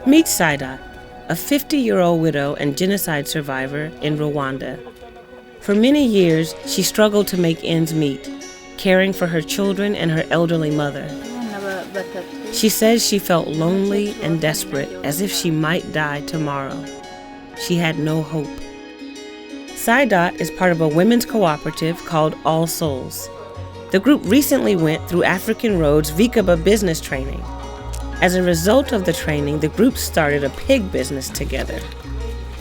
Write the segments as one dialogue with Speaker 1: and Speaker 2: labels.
Speaker 1: Meet Saidat, a 50-year-old widow and genocide survivor in Rwanda. For many years, she struggled to make ends meet, caring for her children and her elderly mother. She says she felt lonely and desperate, as if she might die tomorrow. She had no hope. Saidat is part of a women's cooperative called All Souls. The group recently went through African Road's Vikaba business training. As a result of the training, the group started a pig business together.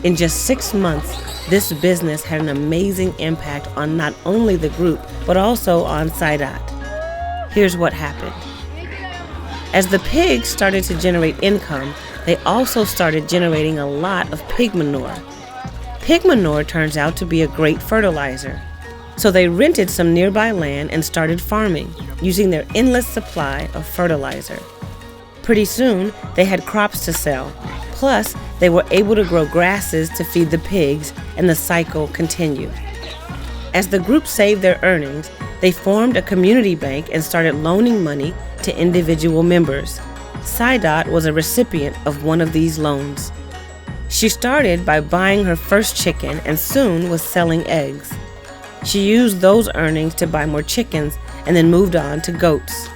Speaker 1: In just 6 months, this business had an amazing impact on not only the group, but also on Saidat. Here's what happened. As the pigs started to generate income, they also started generating a lot of pig manure. Pig manure turns out to be a great fertilizer. So they rented some nearby land and started farming, using their endless supply of fertilizer. Pretty soon, they had crops to sell. Plus, they were able to grow grasses to feed the pigs, and the cycle continued. As the group saved their earnings, they formed a community bank and started loaning money to individual members. Saidat was a recipient of one of these loans. She started by buying her first chicken and soon was selling eggs. She used those earnings to buy more chickens and then moved on to goats.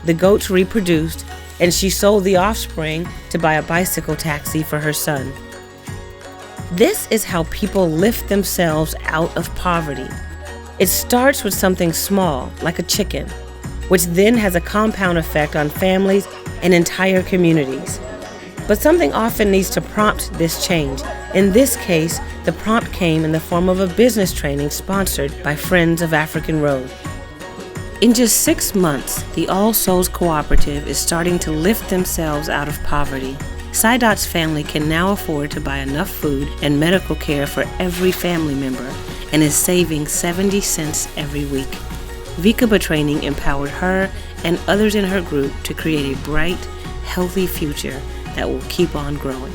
Speaker 1: The goats reproduced, and she sold the offspring to buy a bicycle taxi for her son. This is how people lift themselves out of poverty. It starts with something small, like a chicken, which then has a compound effect on families and entire communities. But something often needs to prompt this change. In this case, the prompt came in the form of a business training sponsored by Friends of African Road. In just 6 months, the All Souls Cooperative is starting to lift themselves out of poverty. Saidat's family can now afford to buy enough food and medical care for every family member and is saving 70 cents every week. Vikaba training empowered her and others in her group to create a bright, healthy future that will keep on growing.